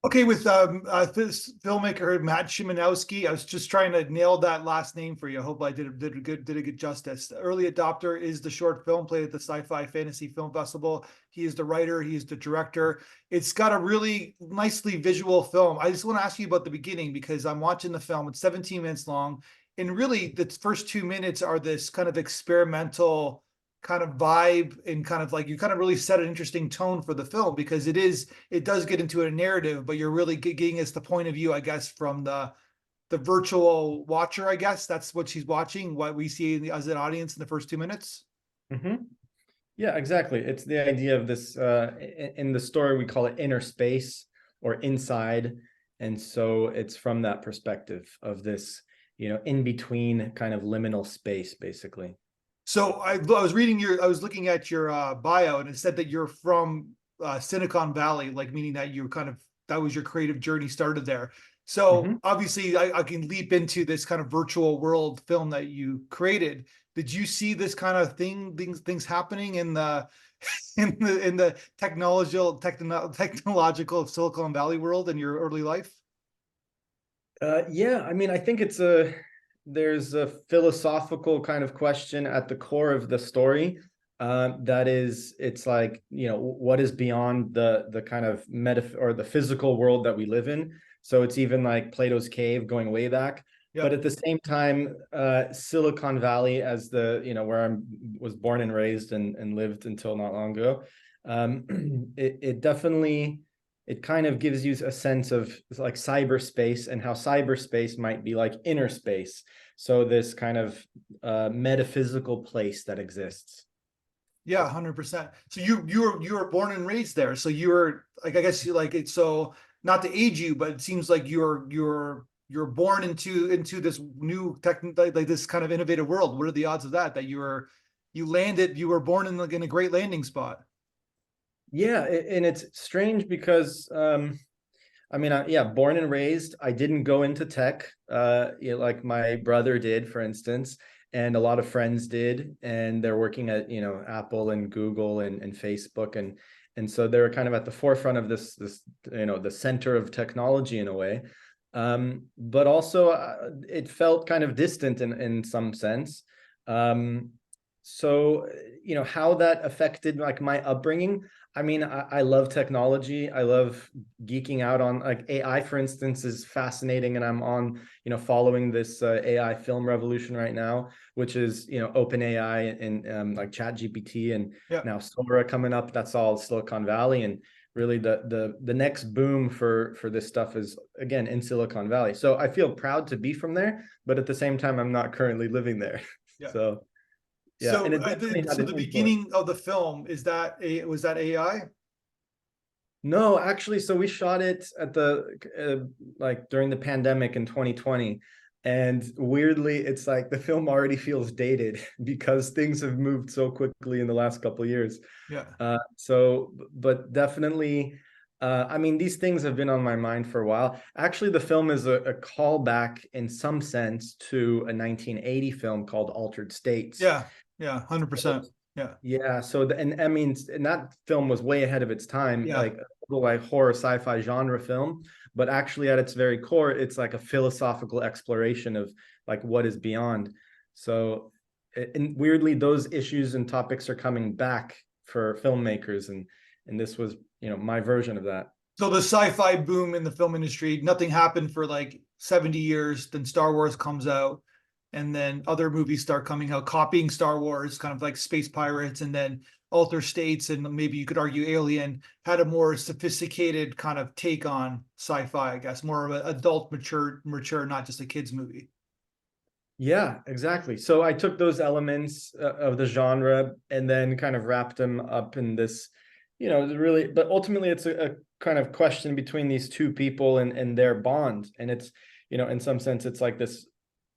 Okay, with this filmmaker Matt Szymanowski, I was just trying to nail that last name for you. I hope I did a good justice. The Early Adopter is the short film played at the Sci-Fi Fantasy Film Festival. He is the writer, he is the director. It's got a really nicely visual film. I just want to ask you about the beginning because I'm watching the film. It's 17 minutes long, and really the first 2 minutes are this kind of experimental kind of vibe, and kind of like you kind of really set an interesting tone for the film because it does get into a narrative, but you're really getting us the point of view, I guess, from the virtual watcher. I guess that's what she's watching, what we see as an audience in the first 2 minutes. Mm-hmm. Yeah, exactly. It's the idea of this, in the story, we call it inner space or inside. And so it's from that perspective of this, in between kind of liminal space, basically. So I was looking at your bio, and it said that you're from Silicon Valley, like meaning that you kind of, that was your creative journey started there. So obviously I can leap into this kind of virtual world film that you created. Did you see this kind of things happening in the in the technological Silicon Valley world in your early life? Yeah, I mean, I think there's a philosophical kind of question at the core of the story. That is, it's like, what is beyond the kind of or the physical world that we live in. So it's even like Plato's cave going way back. Yep. But at the same time, Silicon Valley, as where I was born and raised and lived until not long ago, it definitely, it kind of gives you a sense of like cyberspace and how cyberspace might be like inner space. So this kind of metaphysical place that exists. Yeah, 100%. So you were born and raised there. So you were like, I guess you like it. So not to age you, but it seems like you're born into this new like this kind of innovative world. What are the odds of that you were born in in a great landing spot? Yeah, and it's strange because I mean, yeah, born and raised. I didn't go into tech, like my brother did, for instance, and a lot of friends did, and they're working at Apple and Google and Facebook, and so they're kind of at the forefront of this the center of technology in a way, but also it felt kind of distant in some sense. So how that affected like my upbringing. I mean, I love technology. I love geeking out on like AI, for instance, is fascinating. And I'm on, following this AI film revolution right now, which is, open AI and like ChatGPT and now Sora coming up. That's all Silicon Valley. And really the next boom for this stuff is, again, in Silicon Valley. So I feel proud to be from there, but at the same time, I'm not currently living there. Yeah. So. Yeah, so, the beginning of the film, was that AI? No, actually, so we shot it at the like during the pandemic in 2020, and weirdly, it's like the film already feels dated because things have moved so quickly in the last couple of years. Yeah. So, but definitely, I mean, these things have been on my mind for a while. Actually, the film is a callback in some sense to a 1980 film called Altered States. Yeah, 100%. Yeah. So, and I mean, and that film was way ahead of its time, like horror sci-fi genre film, but actually at its very core, it's like a philosophical exploration of like what is beyond. So, and weirdly, those issues and topics are coming back for filmmakers, and this was, my version of that. So the sci-fi boom in the film industry, nothing happened for like 70 years. Then Star Wars comes out, and then other movies start coming out copying Star Wars, kind of like Space Pirates, and then Alter States, and maybe you could argue Alien had a more sophisticated kind of take on sci-fi, I guess, more of an adult, mature, not just a kid's movie. Yeah, exactly. So I took those elements of the genre and then kind of wrapped them up in this, really, but ultimately it's a kind of question between these two people and their bond. And it's, in some sense, it's like this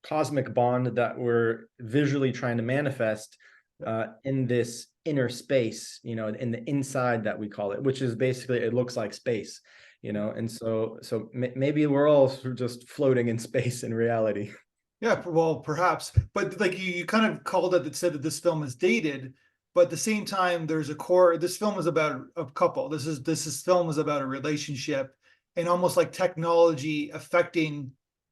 cosmic bond that we're visually trying to manifest in this inner space, in the inside that we call it, which is basically, it looks like space, and so maybe we're all just floating in space in reality. Yeah, well, perhaps, but like you kind of called it that said that this film is dated, but at the same time, there's a core. This film is about a couple. This film is about a relationship, and almost like technology affecting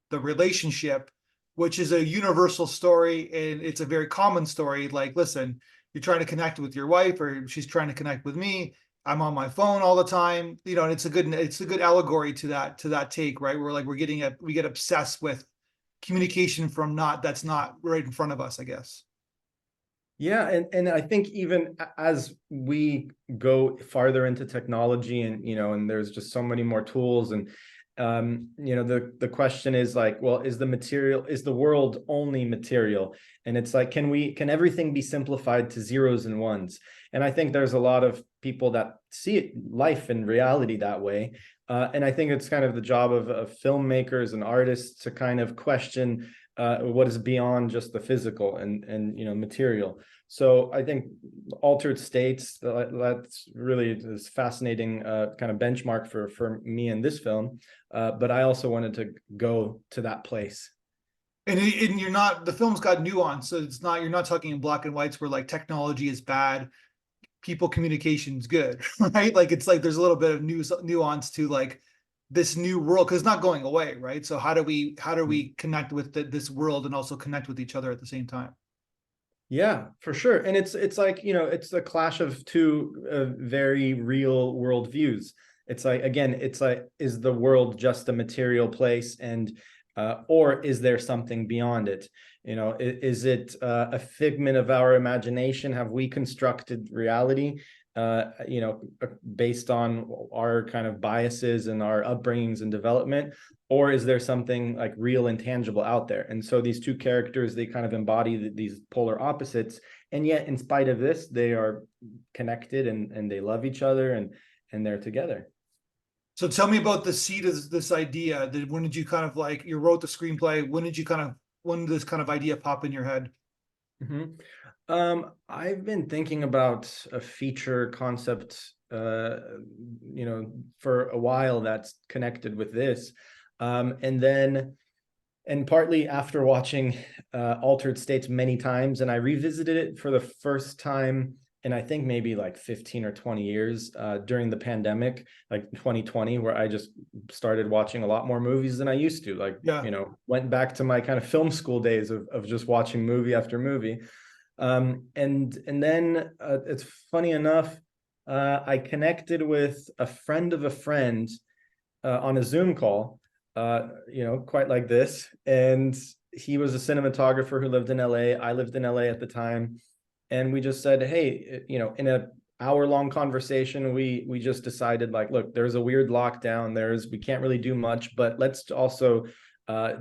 the relationship, which is a universal story, and it's a very common story. Like, listen, you're trying to connect with your wife, or she's trying to connect with me. I'm on my phone all the time, you know, and it's a good allegory to that take, right? We're like, we get obsessed with communication from that's not right in front of us, I guess. Yeah, and I think even as we go farther into technology, and and there's just so many more tools, and the question is like, well, is the world only material? And it's like, can everything be simplified to zeros and ones? And I think there's a lot of people that see life and reality that way. And I think it's kind of the job of filmmakers and artists to kind of question what is beyond just the physical and material. So I think altered states, that's really this fascinating kind of benchmark for me in this film. But I also wanted to go to that place. And you're not, the film's got nuance, so you're not talking in black and whites where like technology is bad, people communication's good, right? Like, it's like there's a little bit of nuance to like this new world, because it's not going away, right? So how do we connect with this world and also connect with each other at the same time? Yeah, for sure. And it's like, it's a clash of two very real world views. It's like, again, it's like, is the world just a material place, and or is there something beyond it? Is it a figment of our imagination? Have we constructed reality based on our kind of biases and our upbringings and development? Or is there something like real and tangible out there? And so these two characters, they kind of embody these polar opposites. And yet, in spite of this, they are connected, and they love each other, and they're together. So tell me about the seed of this idea. When did you kind of like, you wrote the screenplay? When did this kind of idea pop in your head? I've been thinking about a feature concept, for a while that's connected with this. And partly after watching Altered States many times, and I revisited it for the first time in I think maybe like 15 or 20 years during the pandemic, like 2020, where I just started watching a lot more movies than I used to. Like, Yeah. Went back to my kind of film school days of just watching movie after movie. And then it's funny enough, I connected with a friend of a friend on a Zoom call, quite like this. And he was a cinematographer who lived in LA. I lived in LA at the time. And we just said, hey, in a hour-long conversation, we just decided, like, look, there's a weird lockdown. We can't really do much, but let's also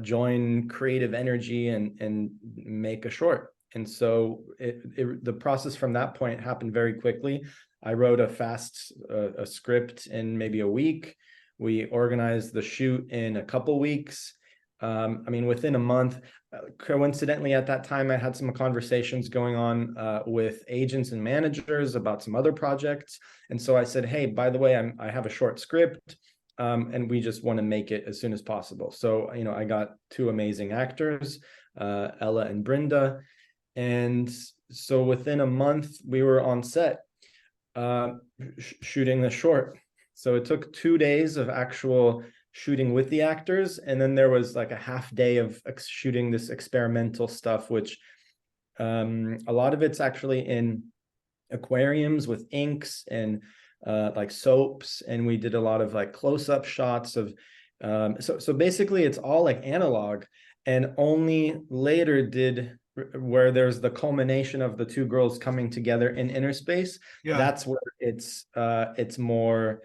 join creative energy and make a short. And so the process from that point happened very quickly. I wrote a script in maybe a week. We organized the shoot in a couple weeks. Within a month. Coincidentally, at that time, I had some conversations going on with agents and managers about some other projects. And so I said, hey, by the way, I have a short script, and we just want to make it as soon as possible. So, I got two amazing actors, Ella and Brenda. And so within a month, we were on set shooting the short. So it took 2 days of actual shooting with the actors, and then there was like a half day of shooting this experimental stuff, which a lot of it's actually in aquariums with inks and like soaps, and we did a lot of like close-up shots of so basically it's all like analog, and only later where there's the culmination of the two girls coming together in inner space. Yeah. That's where it's more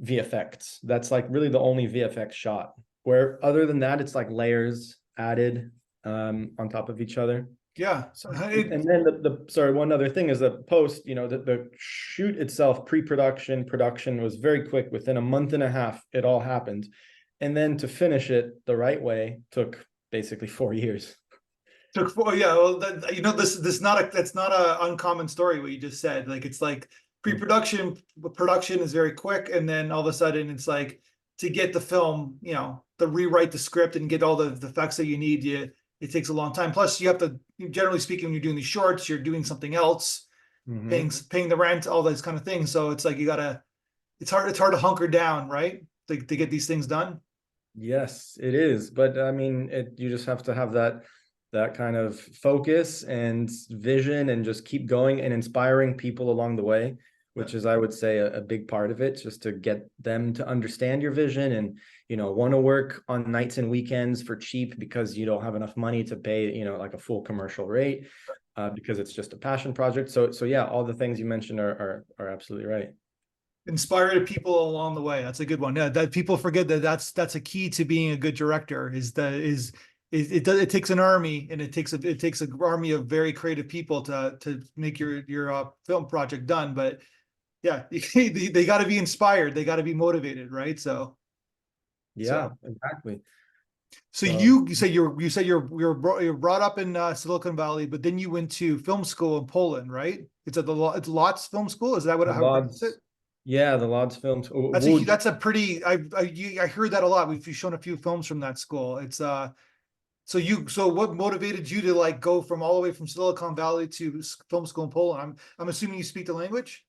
VFX. That's like really the only VFX shot, where other than that, it's like layers added on top of each other. Yeah. And then sorry, one other thing is the post, the shoot itself, pre-production, production was very quick. Within a month and a half, it all happened. And then to finish it the right way took basically 4 years. Took 4, yeah. Well, that's not a uncommon story what you just said. Like, it's like pre-production, production is very quick, and then all of a sudden it's like, to get the film, to rewrite the script and get all the effects that you need, it takes a long time. Plus, you have to, generally speaking, when you're doing these shorts, you're doing something else, paying the rent, all those kind of things. So it's like it's hard to hunker down, right? to get these things done? Yes, it is. But I mean, you just have to have that kind of focus and vision and just keep going and inspiring people along the way, Yeah. which is, I would say, a big part of it, just to get them to understand your vision and, want to work on nights and weekends for cheap because you don't have enough money to pay, like a full commercial rate, because it's just a passion project. So yeah, all the things you mentioned are absolutely right. Inspire people along the way. That's a good one. Yeah, that people forget that that's a key to being a good director. It takes an army, and it takes an army of very creative people to make your film project done. But yeah, they got to be inspired. They got to be motivated, right? Yeah, So exactly. so So you're brought up in Silicon Valley, but then you went to film school in Poland, right? It's Lotz Film School. Is that the how you pronounce it? Lodz, yeah, the Lodz films. Would That's a pretty I heard that a lot. We've shown a few films from that school. It's so what motivated you to like go from all the way from Silicon Valley to film school in Poland? I'm assuming you speak the language.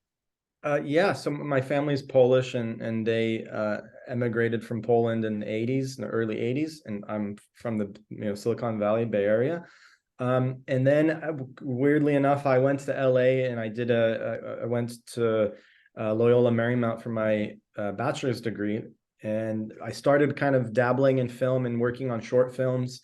Yeah, so my family's Polish and they emigrated from Poland in the 80s, in the early 80s, and I'm from the Silicon Valley Bay Area. And then weirdly enough, I went to LA and I went to Loyola Marymount for my bachelor's degree, and I started kind of dabbling in film and working on short films.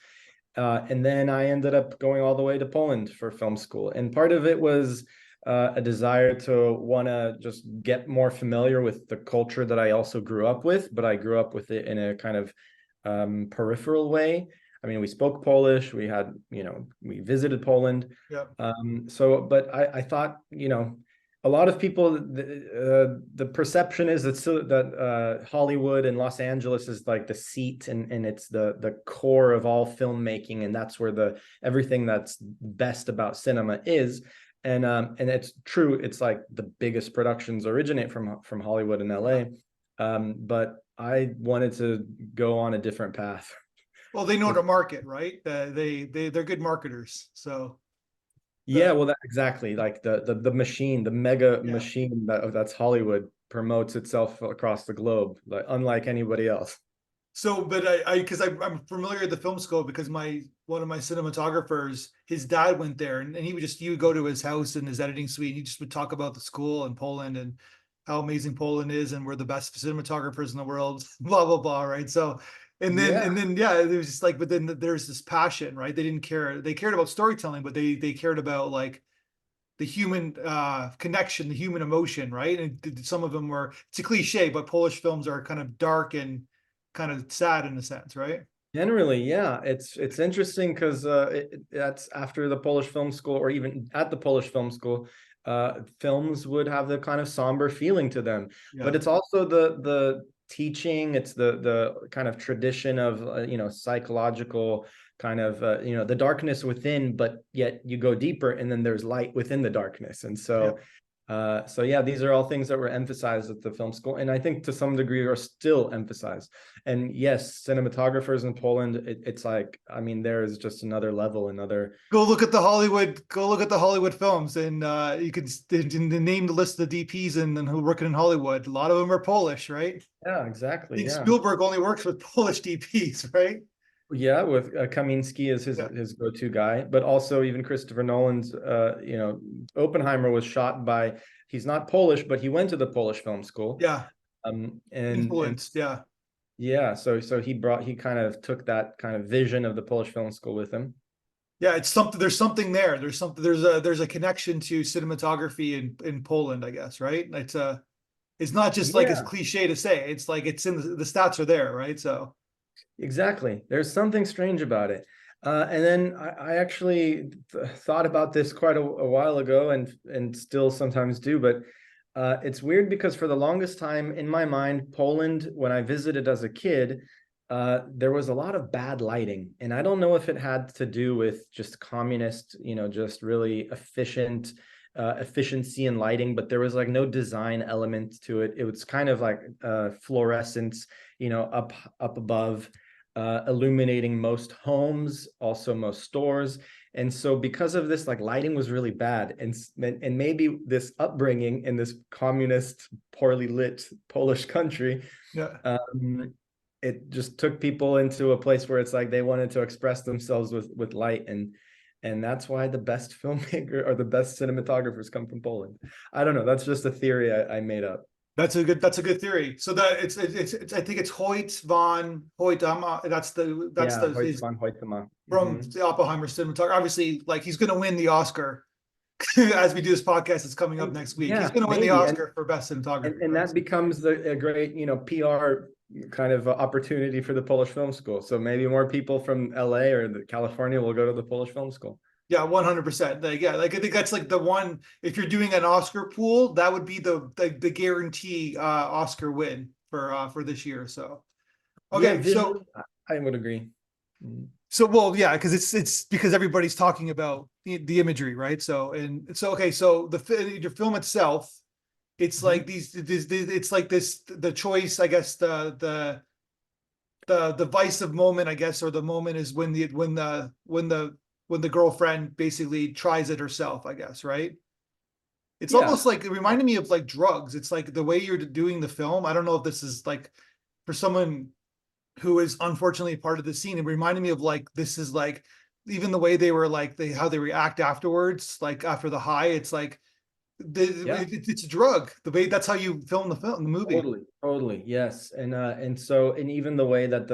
And then I ended up going all the way to Poland for film school. And part of it was a desire to want to just get more familiar with the culture that I also grew up with, but I grew up with it in a kind of peripheral way. I mean, we spoke Polish, we visited Poland. Yeah. But I thought, a lot of people, the perception is that Hollywood and Los Angeles is like the seat, and it's the core of all filmmaking, and that's where everything that's best about cinema is. And it's true. It's like the biggest productions originate from Hollywood and LA. But I wanted to go on a different path. Well, they know to market, right? They're good marketers. So Yeah, well, exactly. Like the machine, the mega yeah. machine that's Hollywood promotes itself across the globe, like unlike anybody else. So, but because I'm familiar with the film school because one of my cinematographers, his dad went there, and he would go to his house in his editing suite, and he just would talk about the school in Poland and how amazing Poland is, and we're the best cinematographers in the world, blah blah blah, right? So, Yeah, and then yeah, it was just like, but then there's this passion, right? They didn't care, they cared about storytelling, but they cared about like the human connection, the human emotion, right? And some of them were, it's a cliche, but Polish films are kind of dark and kind of sad in a sense, right? generally, yeah. It's interesting because that's after the Polish film school, or even at the Polish film school, films would have the kind of somber feeling to them. But Yeah. it's also the teaching, it's the kind of tradition of psychological kind of the darkness within, but yet you go deeper and then there's light within the darkness. And Yeah. so yeah, these are all things that were emphasized at the film school, and I think to some degree are still emphasized. And yes, cinematographers in Poland, it's like, I mean, there is just another level, another. Go look at the Hollywood films, and you can name the list of the DPs and who are working in Hollywood. A lot of them are Polish, right? Yeah, I exactly. think Yeah. Spielberg only works with Polish DPs, right? Yeah, with Kamiński as Yeah. his go-to guy, but also even Christopher Nolan's, Oppenheimer was shot by, he's not Polish, but he went to the Polish film school. Yeah. And Influenced. Yeah. yeah, so he kind of took that kind of vision of the Polish film school with him. Yeah, it's something. There's something there. There's something. There's a connection to cinematography in Poland, I guess. Right? It's not just like it's Yeah, cliche to say. It's like it's in the stats are there, right? So exactly. There's something strange about it. And then I actually thought about this quite a while ago, and still sometimes do, but it's weird because for the longest time in my mind, Poland, when I visited as a kid, there was a lot of bad lighting. And I don't know if it had to do with just communist, just really efficiency in lighting, but there was like no design element to it. It was kind of like fluorescence, up above. illuminating most homes, also most stores. And so because of this, like lighting was really bad. And maybe this upbringing in this communist, poorly lit Polish country, Yeah. it just took people into a place where it's like they wanted to express themselves with light. And that's why the best filmmaker or the best cinematographers come from Poland. I don't know. That's just a theory I made up. That's a good theory. So that it's I think it's Hoyt von Hoytama. That's Yeah, the Hoyt his van Hoytema. from Mhm. the Oppenheimer cinematographer. Obviously, like he's going to win the Oscar as we do this podcast. It's coming up next week. He's Yeah, going to win the maybe. Oscar for best cinematography, And right? that becomes a great, PR kind of opportunity for the Polish Film School. So maybe more people from LA or California will go to the Polish Film School. Yeah, 100%. Like, yeah, like I think that's like the one. If you're doing an Oscar pool, that would be the guarantee Oscar win for this year. So Yeah, okay, so visually, I would agree. Mm. well, yeah, because it's because everybody's talking about the imagery, right? So and so okay, so your film itself, it's like Mhm. it's like this the choice, I guess the divisive moment, I guess, or the moment is when the girlfriend basically tries it herself, I guess, right? It's Yeah, almost like it reminded me of like drugs. It's like the way you're doing the film. I don't know if this is like for someone who is unfortunately part of the scene. It reminded me of like this is like even the way they were like how they react afterwards, like after the high. It's like yeah. it's a drug. The way that's how you film the movie. Totally, totally, yes, and so and even the way that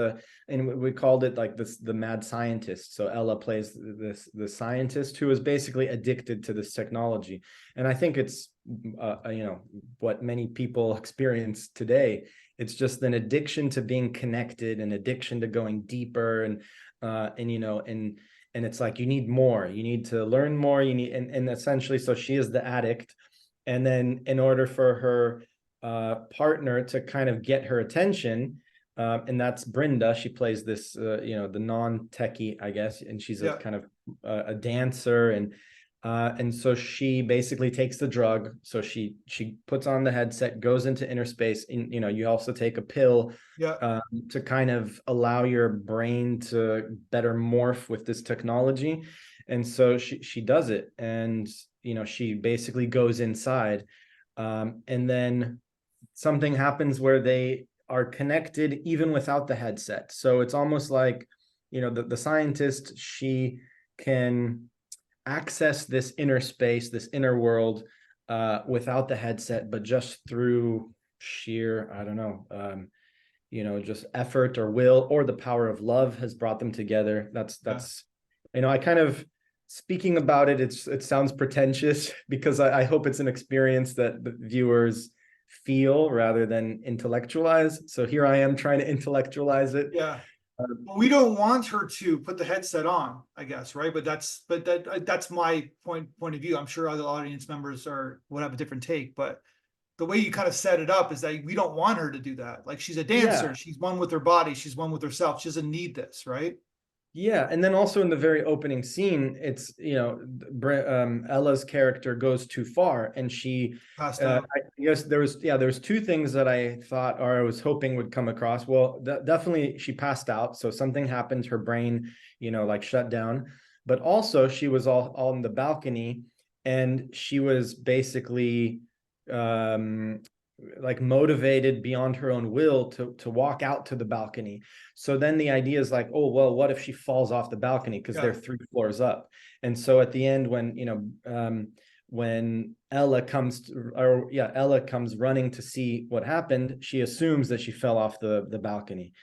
and we called it like this the mad scientist. So Ella plays the scientist who is basically addicted to this technology, and I think it's what many people experience today. It's just an addiction to being connected, an addiction to going deeper, and it's like you need more, you need to learn more, you need and essentially so she is the addict, and then in order for her partner to kind of get her attention. And that's Brenda. She plays this, the non-techie, I guess, and she's a Yeah, kind of a dancer, and so she basically takes the drug. So she puts on the headset, goes into inner space, and you also take a pill yeah, to kind of allow your brain to better morph with this technology. And so she does it, and she basically goes inside, and then something happens where they are connected even without the headset. So it's almost like, the scientist, she can access this inner space, this inner world, without the headset, but just through sheer, I don't know, just effort or will, or the power of love has brought them together. That's yeah. that's, I kind of speaking about it. It sounds pretentious because I hope it's an experience that the viewers feel rather than intellectualize. So here I am trying to intellectualize it. Yeah. Well, we don't want her to put the headset on, I guess, right? But that's my point of view. I'm sure other audience members would have a different take, but the way you kind of set it up is that we don't want her to do that. Like she's a dancer, Yeah, she's one with her body, she's one with herself. She doesn't need this, right? yeah, and then also in the very opening scene, it's Ella's character goes too far, and she, Passed out. I guess there was two things that I thought or I was hoping would come across. Well, definitely she passed out, so something happened. Her brain, like shut down, but also she was all on the balcony, and she was basically um like motivated beyond her own will to walk out to the balcony. So then the idea is like, oh well, what if she falls off the balcony because they're Yeah. 3 floors up? And so at the end, when Ella Ella comes running to see what happened, she assumes that she fell off the balcony,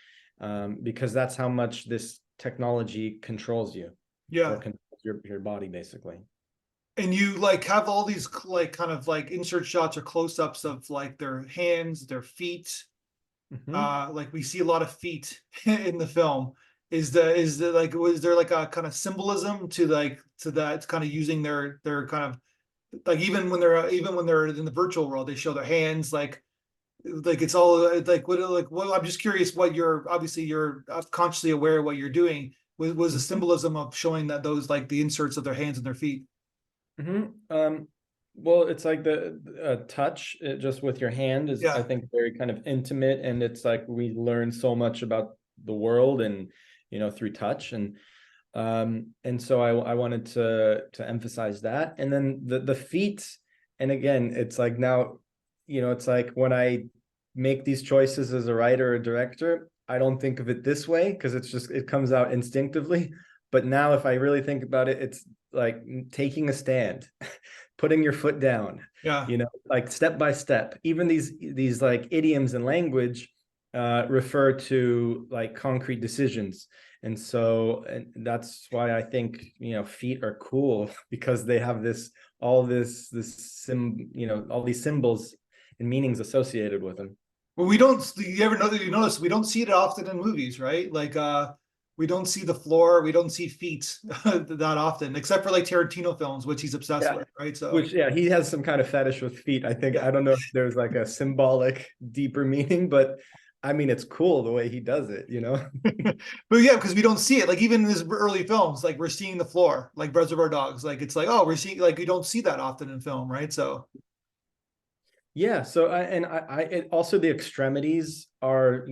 because that's how much this technology controls you, or Yeah. controls your body basically. And you like have all these like kind of like insert shots or close-ups of like their hands, their feet. Mm-hmm. Like we see a lot of feet in the film. Is the like was there like a kind of symbolism to that? It's kind of using their kind of like even when they're in the virtual world, they show their hands like it's all like what I'm just curious what you're obviously you're consciously aware of what you're doing was the Mm-hmm. symbolism of showing that those like the inserts of their hands and their feet. Mm-hmm. Well, it's like the touch, just with your hand is, I Yeah, think, very kind of intimate, and it's like we learn so much about the world and, through touch. And so I wanted to emphasize that. And then the feet, and again, it's like now, it's like when I make these choices as a writer or director, I don't think of it this way because it comes out instinctively. But now if I really think about it, it's like taking a stand, putting your foot down, Yeah. like step by step. Even these like idioms and language refer to like concrete decisions. And that's why I think, feet are cool because they have all these symbols and meanings associated with them. Well, we don't, you notice we don't see it often in movies, right? Like, we don't see the floor, we don't see feet that often, except for like Tarantino films, which he's obsessed with, right? So, He has some kind of fetish with feet. I think, yeah. I don't know if there's like a symbolic, deeper meaning, but I mean, it's cool the way he does it, But yeah, because we don't see it. Like even in his early films, like we're seeing the floor, like Reservoir Dogs. Like it's like, oh, we're seeing, like we don't see that often in film, right? So Yeah. So also the extremities are,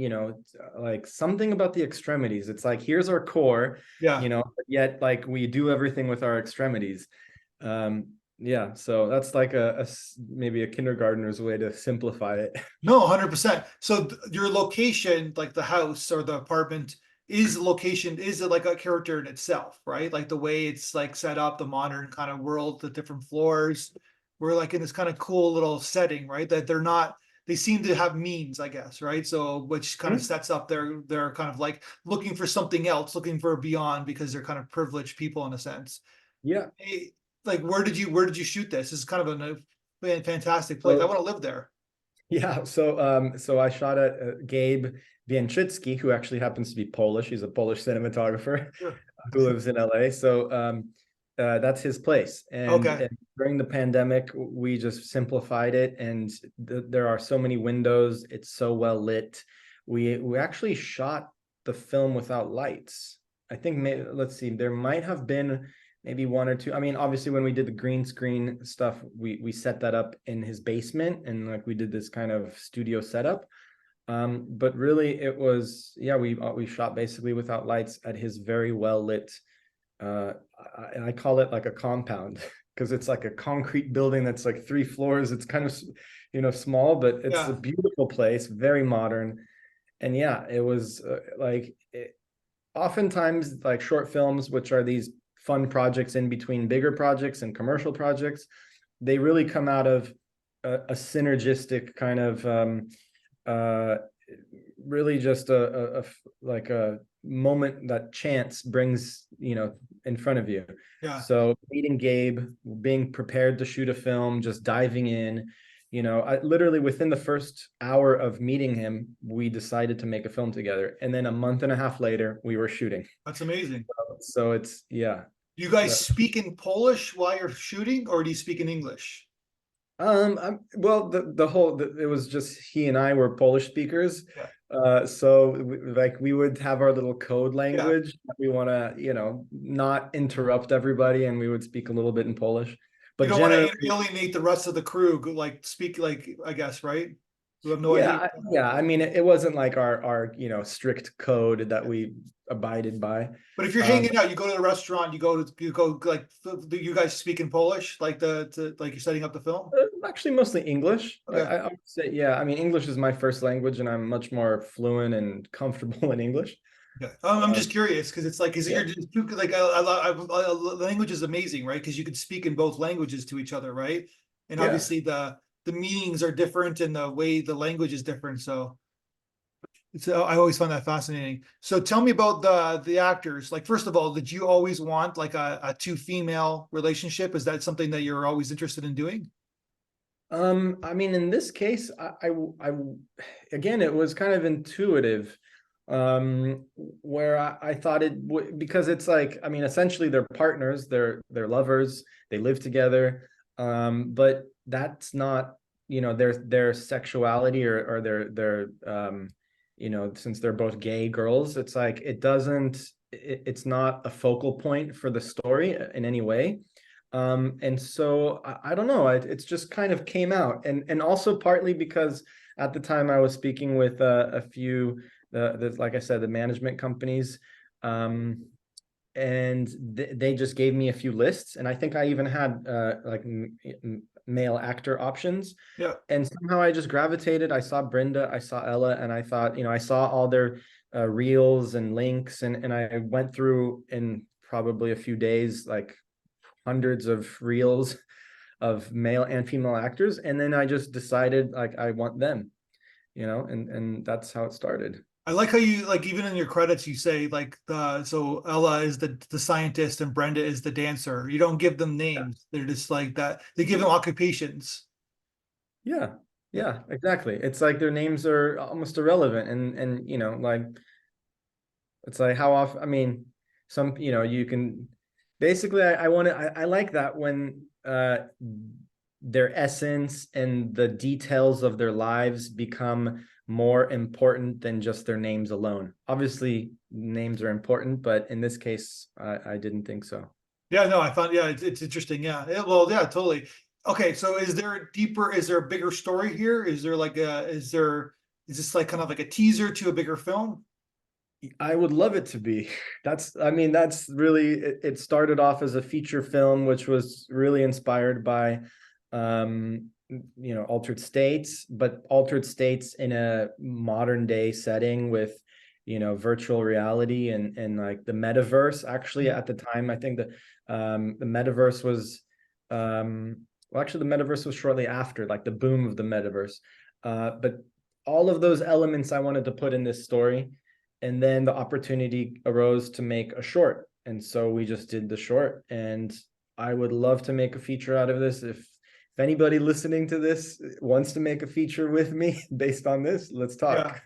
like something about the extremities. It's like, here's our core, yeah. yet like we do everything with our extremities. Yeah. So that's like maybe a kindergartner's way to simplify it. No, 100%. So your location, like the house or the apartment, is location, is it like a character in itself, right? Like the way it's like set up, the modern kind of world, the different floors. We're like in this kind of cool little setting, right? That they're not, they seem to have means, I guess, right? So which kind of sets up their kind of like looking for something else, looking for beyond because they're kind of privileged people in a sense. Yeah. Hey, like where did you shoot this? This is kind of a fantastic place. I So want to live there. yeah, so I shot at Gabe Bienczycki, who actually happens to be Polish. He's a Polish cinematographer Sure. who lives in LA. So that's his place. Okay. And during the pandemic, we just simplified it, and there are so many windows. It's so well lit. We actually shot the film without lights. I think let's see, there might have been maybe one or two. I mean, obviously, when we did the green screen stuff, we set that up in his basement, and like we did this kind of studio setup. But really, it was we shot basically without lights at his very well lit. I call it like a compound because it's like a concrete building that's like 3 floors. It's kind of small, but it's a beautiful place, very modern. And yeah, it was oftentimes like short films, which are these fun projects in between bigger projects and commercial projects, they really come out of a synergistic kind of really just a moment that chance brings in front of you. Yeah. So meeting Gabe, being prepared to shoot a film, just diving in, I literally within the first hour of meeting him, we decided to make a film together, and then a month and a half later we were shooting. That's amazing. So it's Do you guys speak in Polish while you're shooting, or do you speak in English? Well, it was just he and I were Polish speakers. Yeah. So we would have our little code Yeah. language. We want to, not interrupt everybody, and we would speak a little bit in Polish. But You don't want generally, to alienate the rest of the crew, like speak like, I guess, right? Who have no idea. yeah. I mean, it wasn't like our strict code that we abided by. But if you're hanging out, you go to the restaurant, you go like, do you guys speak in Polish, like like you're setting up the film? Actually, mostly English. Okay. I would say, yeah. I mean, English is my first language, and I'm much more fluent and comfortable in English. Yeah. I'm just curious because it's like, is it Yeah. you're just like, language is amazing, right? Because you could speak in both languages to each other, right? And Yeah. obviously the meanings are different and the way the language is different. So I always find that fascinating. So tell me about the actors. Like, first of all, did you always want like a two female relationship? Is that something that you're always interested in doing? I mean, in this case, I again, it was kind of intuitive, where I thought it would, because it's like, I mean, essentially they're partners, they're lovers, they live together, but that's not, their sexuality or their since they're both gay girls, it's like it's not a focal point for the story in any way. And so I don't know, it's just kind of came out, and also partly because at the time I was speaking with a few like I said, the management companies. And they just gave me a few lists, and I think I even had like male actor options. Yeah. And somehow I just gravitated. I saw Brenda, I saw Ella, and I thought, I saw all their reels and links, and I went through in probably a few days, like hundreds of reels of male and female actors, and then I just decided like I want them, and that's how it started. I like how you like even in your credits you say like so Ella is the scientist and Brenda is the dancer. You don't give them names. They're just like that. They give them occupations. Yeah, yeah, exactly. It's like their names are almost irrelevant, and like it's like how often. I mean, some you can basically. I want to. I like that when their essence and the details of their lives become more important than just their names alone. Obviously, names are important, but in this case, I didn't think so. Yeah, no, I found it's interesting. Well, yeah, totally. Okay, so is there a bigger story here? Is this like kind of like a teaser to a bigger film? I would love it to be. I mean, that's really, it started off as a feature film, which was really inspired by, altered states, but altered states in a modern day setting with, virtual reality and like the metaverse. Actually, at the time, I think the metaverse was, well, actually, the metaverse was shortly after, like the boom of the metaverse. But all of those elements I wanted to put in this story, and then the opportunity arose to make a short, and so we just did the short. And I would love to make a feature out of this. If anybody listening to this wants to make a feature with me based on this, let's Yeah. talk.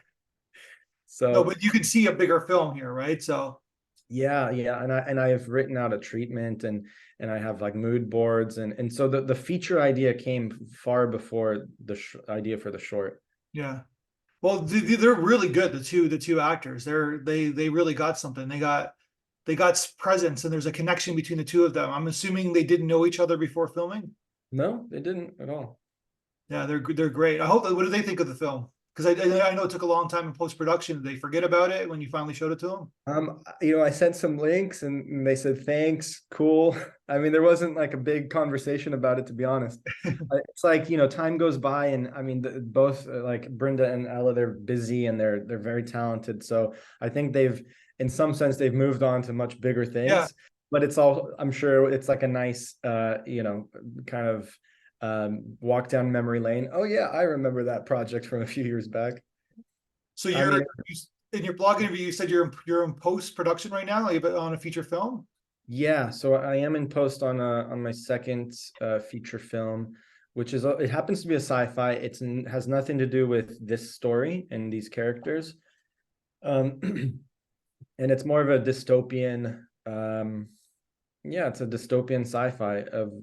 No, So but you can see a bigger film here, right? So yeah, and I have written out a treatment, and I have like mood boards, and so the feature idea came far before the idea for the short. yeah. Well, they're really good. The two actors. They really got something. They got presence, and there's a connection between the two of them. I'm assuming they didn't know each other before filming. No, they didn't at all. Yeah, they're great. I hope. What do they think of the film? Because I know it took a long time in post production. Did they forget about it when you finally showed it to them? I sent some links, and they said thanks, cool. I mean, there wasn't like a big conversation about it, to be honest. It's like, time goes by, and I mean, both like Brenda and Ella, they're busy and they're very talented. So I think in some sense, they've moved on to much bigger Yeah. things. But I'm sure it's like a nice, kind of walk down memory lane. Oh yeah, I remember that project from a few years back. So I mean, in your blog interview, you said you're in post production right now, like on a feature film. yeah, so I am in post on my second feature film, which is it happens to be a sci-fi. Has nothing to do with this story and these characters, um, and it's more of a dystopian. Yeah, it's a dystopian sci-fi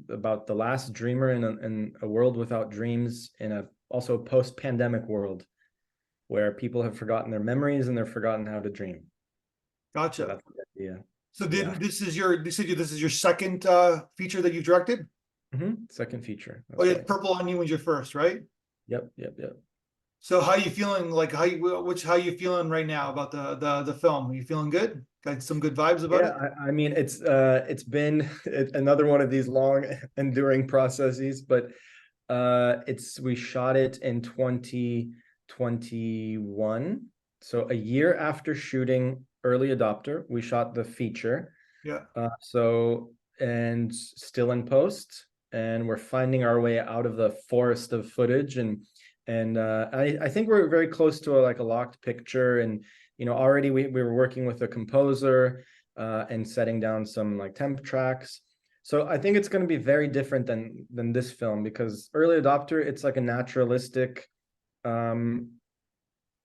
about the last dreamer in a world without dreams, in a also post-pandemic world where people have forgotten their memories and they've forgotten how to dream. So Gotcha. that's the idea. So Yeah. this is your second feature that you've directed? Second feature. Oh That's yeah, right. Purple Onion was your first, right? Yep, yep, yep. So how you feeling? Like how you feeling right now about the film? Are you feeling good? Got some good vibes about Yeah, it? I mean, it's been another one of these long enduring processes, but we shot it in 2021. So a year after shooting Early Adopter, we shot the feature. Yeah. And still in post, and we're finding our way out of the forest of footage, and I think we're very close to like a locked picture, and already we were working with a composer and setting down some like temp tracks. So I think it's going to be very different than this film, because Early Adopter, it's like a naturalistic, kind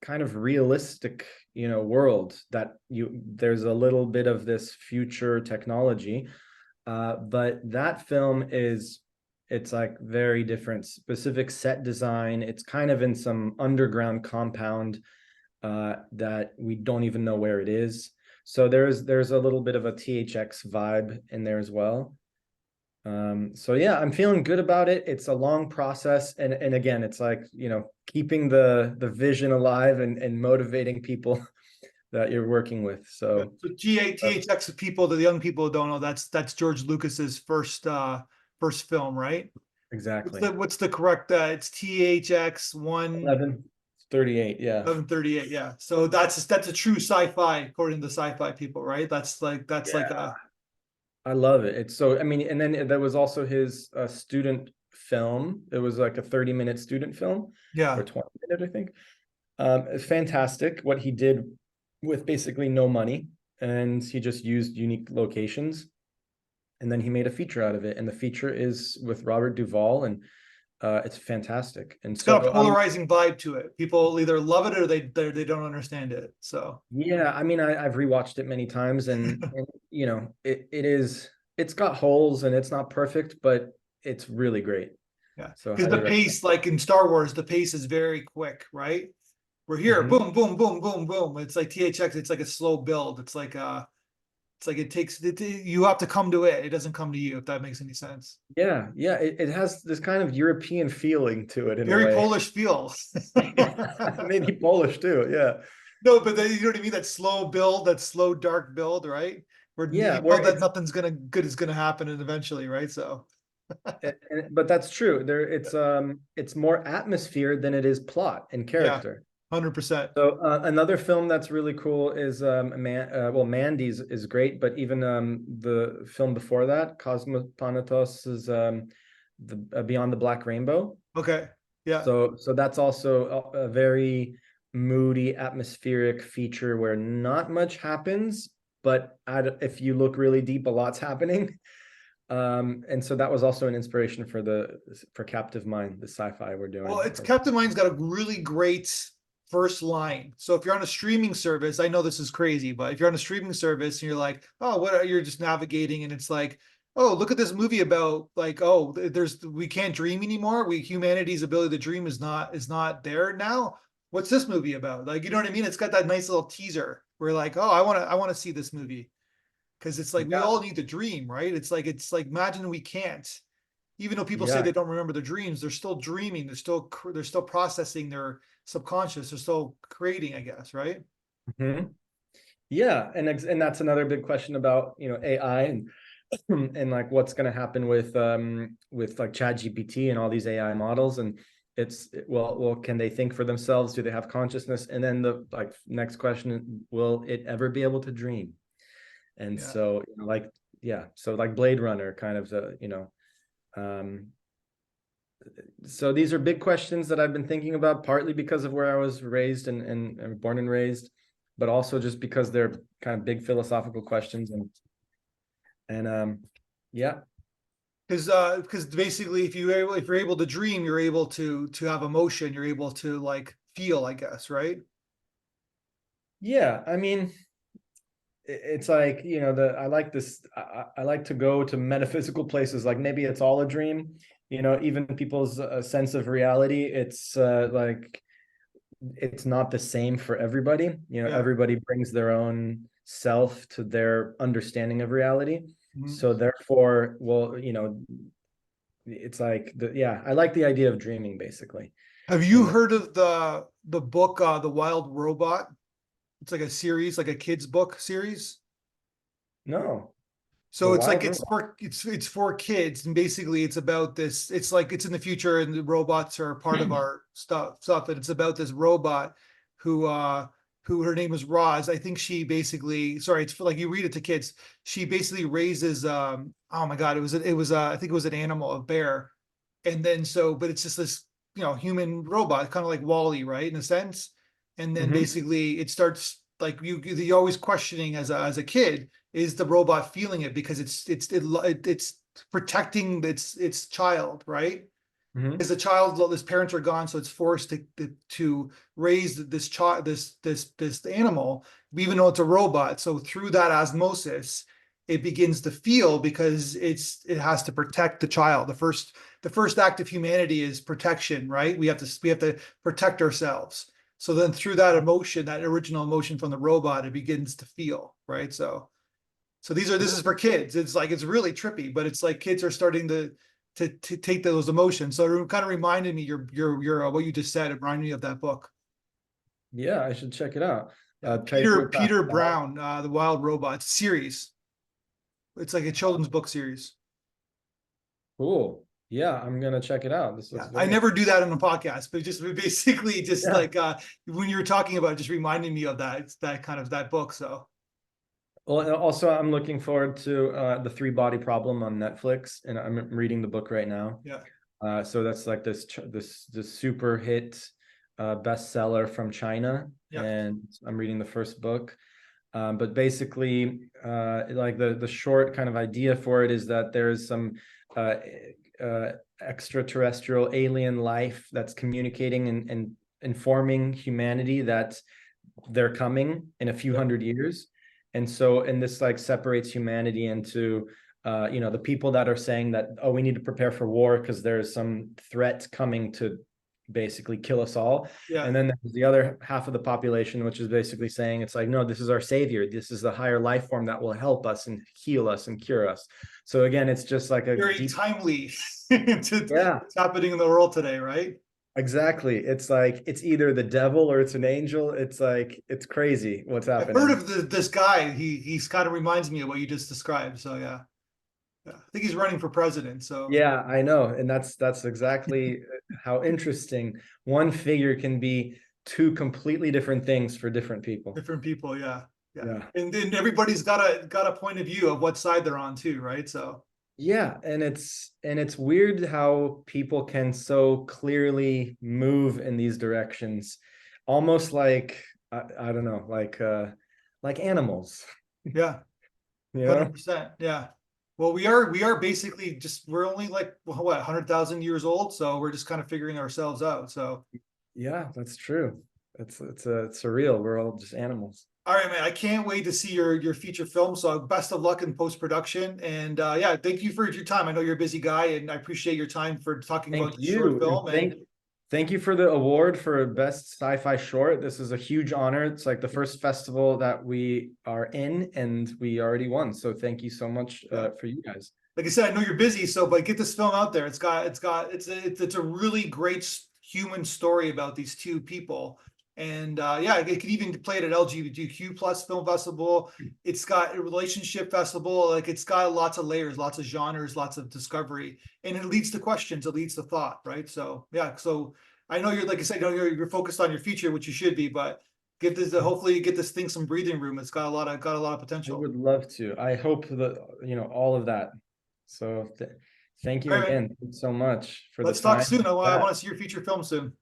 of realistic, world that there's a little bit of this future technology, but that film it's like very different, specific set design. It's kind of in some underground compound that we don't even know where it is. So there's a little bit of a THX vibe in there as well. So yeah, I'm feeling good about it. It's a long process, and again, it's like, keeping the vision alive and motivating people that you're working with. Yeah. So So THX people, the young people who don't know, that's George Lucas's first film, right? exactly. What's the correct it's THX 1138, yeah. 1138, yeah. So that's a true sci-fi according to sci-fi people, right? That's like Yeah, a I love it. It's so, I mean, and then there was also his student film. It was like a 30-minute student film, or yeah. 20-minute, I think. It's fantastic what he did with basically no money, and he just used unique locations, and then he made a feature out of it. And the feature is with Robert Duvall, and it's fantastic. And It's got a so polarizing vibe to it. People either love it or they don't understand it. So yeah, I mean, I've rewatched it many times, and it's got holes and it's not perfect, but it's really great. yeah, So because highly the recommend. pace, like in Star Wars, the pace is very quick, right? We're here, Mhm. boom, boom, boom, boom, boom. It's like THX. It's like a slow build. It's like it takes you have to come to it. It doesn't come to you, if that makes any sense. Yeah, yeah, it has this kind of European feeling to it in a Very way. Polish feel. Maybe Polish too. Yeah, No, but then, you know what I mean? That slow build, that slow dark build, right? Where yeah. you know Where that nothing's gonna good is gonna happen and eventually, right? So but that's true. It's more atmosphere than it is plot and yeah, character. 100%. So another film that's really cool is Mandy's is great, but even the film before that, Cosmopolitos, is the Beyond the Black Rainbow. Okay. Yeah. So that's also a very moody, atmospheric feature where not much happens, but if you look really deep, a lot's happening. And so that was also an inspiration for Captive Mind, the sci-fi we're Well, doing. it's Captain Mind's got a really great first line. So if you're on a streaming service, I know this is crazy, but if you're on a streaming service and you're like, oh, what are you're just navigating and it's like, oh, look at this movie about like, oh, there's we can't dream anymore. Humanity's ability to dream is not there now. What's this movie about? Like, you know what I mean? It's got that nice little teaser. We're like, oh, I want to see this movie because it's like we Yeah, all need to dream, right? It's like imagine we can't. Even though people say yeah. they don't remember their dreams, they're still dreaming. They're still processing their subconscious. They're still creating, I guess, right? Mhm. Yeah, and that's another big question about, AI and and like what's going to happen with like ChatGPT and all these AI models. And well, can they think for themselves? Do they have consciousness? And then the like next question, will it ever be able to dream? And Yeah. so, like, yeah, so like Blade Runner kind of um so these are big questions that I've been thinking about, partly because of where I was raised and born and raised, but also just because they're kind of big philosophical questions. And yeah. Because basically, if you're able to dream, you're able to have emotion. You're able to like feel, I guess, right? Yeah, I mean, it's like, I like this. I like to go to metaphysical places. Like maybe it's all a dream. Even people's sense of reality. It's like it's not the same for everybody. Yeah. Everybody brings their own self to their understanding of reality. Mhm. So therefore, well, it's like yeah, I like the idea of dreaming basically. Have you And heard of the book The Wild Robot? It's like a series, like a kids book series. no, the So it's like wild it's robot. for it's for kids, and basically it's about this. It's like it's in the future, and the robots are part of our stuff. And it's about this robot who who her name is Roz. I think she basically sorry, it's like you read it to kids. She basically raises oh my god, it was I think it was an animal, a bear, and then so but it's just this human robot, kind of like Wally, right, in a sense. And then Mhm. basically it starts like you're always questioning as a kid, is the robot feeling it because it's protecting its child, right? Because Mhm. the child, his parents are gone, so it's forced to raise this child, this animal, even though it's a robot. So through that osmosis, it begins to feel because it has to protect the child. The first act of humanity is protection, right? We have to protect ourselves. So then through that emotion, that original emotion from the robot, it begins to feel, right? So So this is for kids. It's like, it's really trippy, but it's like kids are starting to take those emotions. So it kind of reminded me your what you just said. It reminded me of that book. Yeah, I should check it out. Yeah. Pedro Peter Pascal. Brown, The Wild Robot series. It's like a children's book series. Cool. Yeah, I'm gonna check it out. This looks Yeah, I very never do that on the podcast, but just basically just yeah. like when you were talking about it, just reminding me of that. It's that kind of that book. So Well, and also I'm looking forward to the Three Body Problem on Netflix, and I'm reading the book right now. yeah, So that's like this super hit bestseller from China, yeah, and I'm reading the first book. But basically, like the short kind of idea for it is that there is some uh, extraterrestrial alien life that's communicating and informing humanity that they're coming in a few yeah, hundred years. And so, and this like separates humanity into, the people that are saying that, oh, we need to prepare for war because there's some threat coming to basically kill us all. yeah. And then there's the other half of the population, which is basically saying it's like, no, this is our savior. This is the higher life form that will help us and heal us and cure us. So again, it's just like a Very deep, timely to yeah, what's happening in the world today, right? exactly. It's like, it's either the devil or it's an angel. It's like, it's crazy what's I've heard happening. of this guy. He's kind of reminds me of what you just described. So yeah, yeah. I think he's running for president. So Yeah, I know. And that's exactly how interesting one figure can be two completely different things for different people. different people, yeah, yeah. Yeah. And then everybody's got a point of view of what side they're on too, right? So Yeah, and it's weird how people can so clearly move in these directions, almost like I don't know, like animals, yeah, you know? 100%. Yeah. Well, we are basically just we're only like what 100,000 years old, so we're just kind of figuring ourselves out. So Yeah, that's true. It's surreal. We're all just animals. all right, man, I can't wait to see your feature film. So best of luck in post production, and yeah, thank you for your time. I know you're a busy guy, and I appreciate your time for talking Thank about the short you, and film. And thank you for the award for best sci-fi short. This is a huge honor. It's like the first festival that we are in, and we already won. So thank you so much yeah, for you guys. like I said, I know you're busy, so but get this film out there. It's a really great human story about these two people. And yeah, it could even play it at LGBTQ plus film festival. It's got a relationship festival. Like it's got lots of layers, lots of genres, lots of discovery, and it leads to questions. It leads to thought, right? So yeah. So I know you're like I said, I know you're focused on your future, which you should be, but give this hopefully you get this thing some breathing room. It's got a lot of I potential. would love to. I hope that, all of that. So thank you All right, man. again. Thanks so much for the Let's talk time. soon. I Yeah, want to see your feature film soon.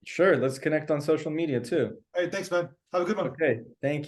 sure. Let's connect on social media too. All right, thanks, man. Have a good one. Okay. Thank you.